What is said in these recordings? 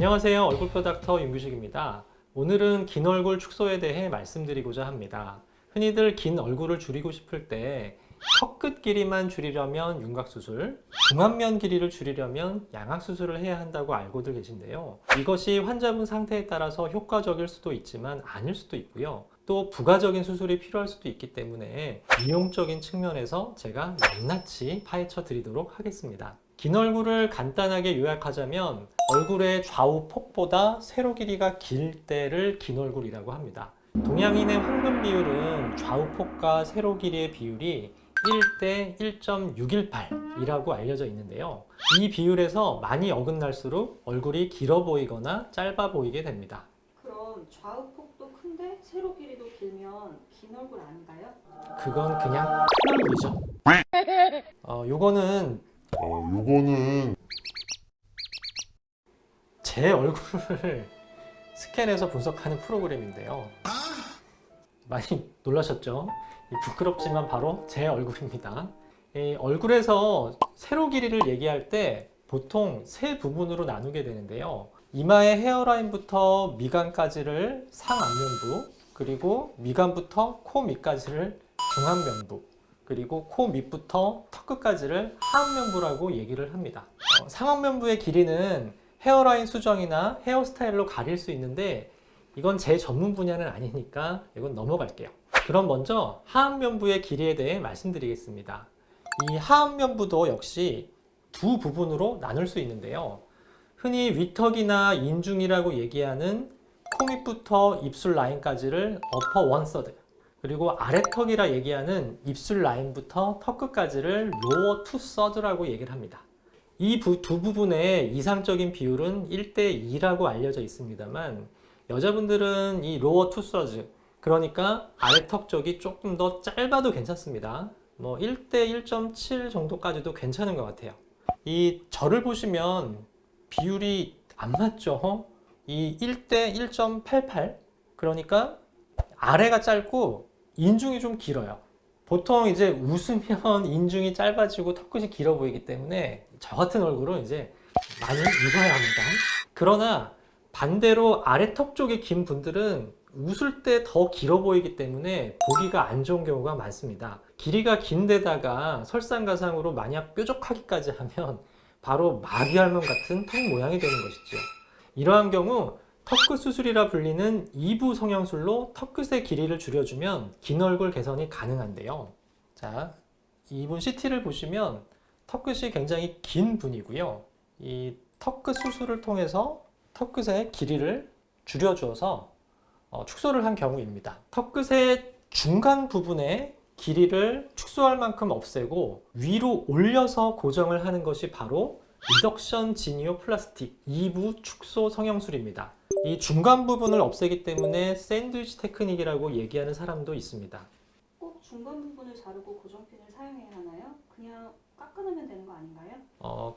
안녕하세요. 얼굴뼈 닥터 윤규식입니다. 오늘은 긴 얼굴 축소에 대해 말씀드리고자 합니다. 흔히들 긴 얼굴을 줄이고 싶을 때 턱끝 길이만 줄이려면 윤곽수술, 중안면 길이를 줄이려면 양악수술을 해야 한다고 알고들 계신데요. 이것이 환자분 상태에 따라서 효과적일 수도 있지만 아닐 수도 있고요. 또 부가적인 수술이 필요할 수도 있기 때문에 미용적인 측면에서 제가 낱낱이 파헤쳐 드리도록 하겠습니다. 긴 얼굴을 간단하게 요약하자면 얼굴의 좌우 폭보다 세로 길이가 길 때를 긴 얼굴이라고 합니다. 동양인의 황금 비율은 좌우 폭과 세로 길이의 비율이 1대 1.618이라고 알려져 있는데요. 이 비율에서 많이 어긋날수록 얼굴이 길어 보이거나 짧아 보이게 됩니다. 그럼 좌우 폭도 큰데 세로 길이도 길면 긴 얼굴 아닌가요? 그건 그냥 큰 얼굴이죠. 요거는 제 얼굴을 스캔해서 분석하는 프로그램인데요. 많이 놀라셨죠? 부끄럽지만 바로 제 얼굴입니다. 이 얼굴에서 세로 길이를 얘기할 때 보통 세 부분으로 나누게 되는데요. 이마의 헤어라인부터 미간까지를 상안면부, 그리고 미간부터 코 밑까지를 중안면부, 그리고 코 밑부터 턱 끝까지를 하안면부라고 얘기를 합니다. 상안면부의 길이는 헤어라인 수정이나 헤어스타일로 가릴 수 있는데 이건 제 전문 분야는 아니니까 이건 넘어갈게요. 그럼 먼저 하안면부의 길이에 대해 말씀드리겠습니다. 이 하안면부도 역시 두 부분으로 나눌 수 있는데요. 흔히 위턱이나 인중이라고 얘기하는 코 밑부터 입술 라인까지를 어퍼 원서드, 그리고 아래턱이라 얘기하는 입술 라인부터 턱 끝까지를 로어 투 서드라고 얘기를 합니다. 이 두 부분의 이상적인 비율은 1대2라고 알려져 있습니다만 여자분들은 이 로어 투 서드, 그러니까 아래턱 쪽이 조금 더 짧아도 괜찮습니다. 1대 1.7 정도까지도 괜찮은 것 같아요. 이 저를 보시면 비율이 안 맞죠? 이 1대 1.88, 그러니까 아래가 짧고 인중이 좀 길어요. 보통 이제 웃으면 인중이 짧아지고 턱끝이 길어 보이기 때문에 저 같은 얼굴은 이제 많이 웃어야 합니다. 그러나 반대로 아래턱 쪽이 긴 분들은 웃을 때 더 길어 보이기 때문에 보기가 안 좋은 경우가 많습니다. 길이가 긴 데다가 설상가상으로 만약 뾰족하기까지 하면 바로 마귀알몸 같은 턱 모양이 되는 것이죠. 이러한 경우 턱끝 수술이라 불리는 2부 성형술로 턱끝의 길이를 줄여주면 긴 얼굴 개선이 가능한데요. 자, 이분 CT를 보시면 턱끝이 굉장히 긴 분이고요. 이 턱끝 수술을 통해서 턱끝의 길이를 줄여주어서 축소를 한 경우입니다. 턱끝의 중간 부분의 길이를 축소할 만큼 없애고 위로 올려서 고정을 하는 것이 바로 리덕션 지니오플라스틱 2부 축소 성형술입니다. 이 중간 부분을 없애기 때문에 샌드위치 테크닉이라고 얘기하는 사람도 있습니다. 꼭 중간 부분을 자르고 고정핀을 사용해야 하나요? 그냥 깎아내면 되는 거 아닌가요?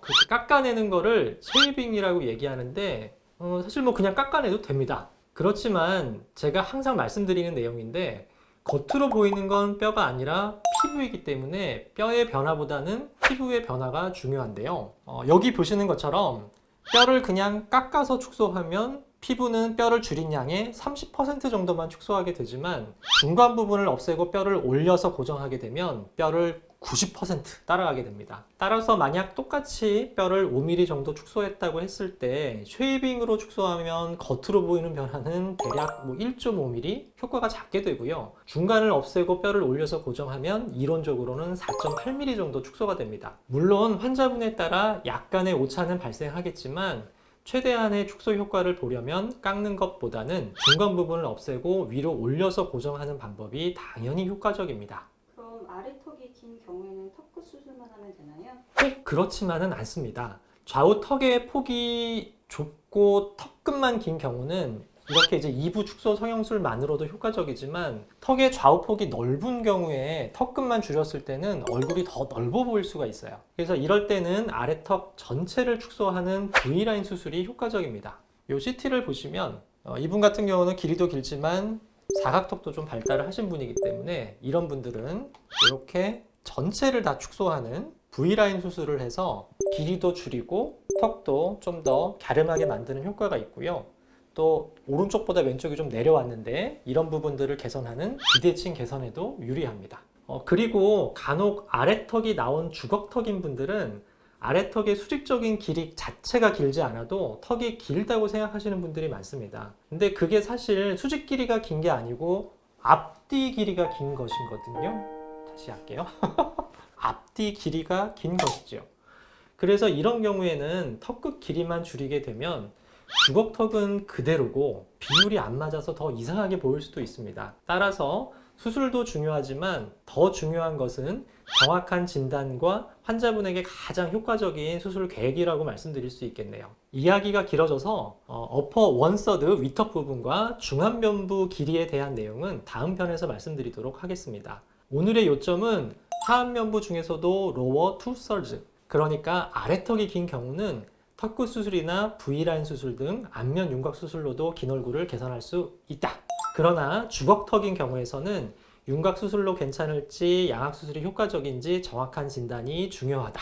그렇게 깎아내는 거를 쉐이빙이라고 얘기하는데 사실 그냥 깎아내도 됩니다. 그렇지만 제가 항상 말씀드리는 내용인데 겉으로 보이는 건 뼈가 아니라 피부이기 때문에 뼈의 변화보다는 피부의 변화가 중요한데요. 여기 보시는 것처럼 뼈를 그냥 깎아서 축소하면 피부는 뼈를 줄인 양의 30% 정도만 축소하게 되지만 중간 부분을 없애고 뼈를 올려서 고정하게 되면 뼈를 90% 따라가게 됩니다. 따라서 만약 똑같이 뼈를 5mm 정도 축소했다고 했을 때 쉐이빙으로 축소하면 겉으로 보이는 변화는 대략 1.5mm, 효과가 작게 되고요. 중간을 없애고 뼈를 올려서 고정하면 이론적으로는 4.8mm 정도 축소가 됩니다. 물론 환자분에 따라 약간의 오차는 발생하겠지만 최대한의 축소 효과를 보려면 깎는 것보다는 중간 부분을 없애고 위로 올려서 고정하는 방법이 당연히 효과적입니다. 그럼 아래턱이 긴 경우에는 턱끝 수술만 하면 되나요? 꼭 그렇지만은 않습니다. 좌우 턱의 폭이 좁고 턱끝만 긴 경우는 이렇게 이제 2부 축소 성형술만으로도 효과적이지만 턱의 좌우 폭이 넓은 경우에 턱끝만 줄였을 때는 얼굴이 더 넓어 보일 수가 있어요. 그래서 이럴 때는 아래턱 전체를 축소하는 V라인 수술이 효과적입니다. 이 CT를 보시면 이분 같은 경우는 길이도 길지만 사각턱도 좀 발달을 하신 분이기 때문에 이런 분들은 이렇게 전체를 다 축소하는 V라인 수술을 해서 길이도 줄이고 턱도 좀 더 갸름하게 만드는 효과가 있고요. 또 오른쪽보다 왼쪽이 좀 내려왔는데 이런 부분들을 개선하는 비대칭 개선에도 유리합니다. 그리고 간혹 아래턱이 나온 주걱턱인 분들은 아래턱의 수직적인 길이 자체가 길지 않아도 턱이 길다고 생각하시는 분들이 많습니다. 근데 그게 사실 수직 길이가 긴 게 아니고 앞뒤 길이가 긴 것이거든요. 다시 할게요. 앞뒤 길이가 긴 것이죠. 그래서 이런 경우에는 턱끝 길이만 줄이게 되면 주걱턱은 그대로고 비율이 안 맞아서 더 이상하게 보일 수도 있습니다. 따라서 수술도 중요하지만 더 중요한 것은 정확한 진단과 환자분에게 가장 효과적인 수술 계획이라고 말씀드릴 수 있겠네요. 이야기가 길어져서 어퍼 원서드 위턱 부분과 중안면부 길이에 대한 내용은 다음 편에서 말씀드리도록 하겠습니다. 오늘의 요점은 하안면부 중에서도 로워 투 서즈, 그러니까 아래턱이 긴 경우는 턱끝 수술이나 V라인 수술 등 안면 윤곽 수술로도 긴 얼굴을 개선할 수 있다. 그러나 주걱턱인 경우에서는 윤곽 수술로 괜찮을지 양악 수술이 효과적인지 정확한 진단이 중요하다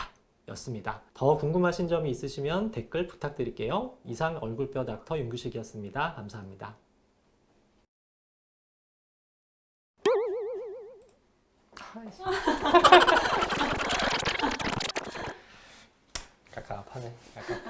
였습니다. 더 궁금하신 점이 있으시면 댓글 부탁드릴게요. 이상 얼굴뼈 닥터 윤규식이었습니다. 감사합니다. 약간 아파네. 약간.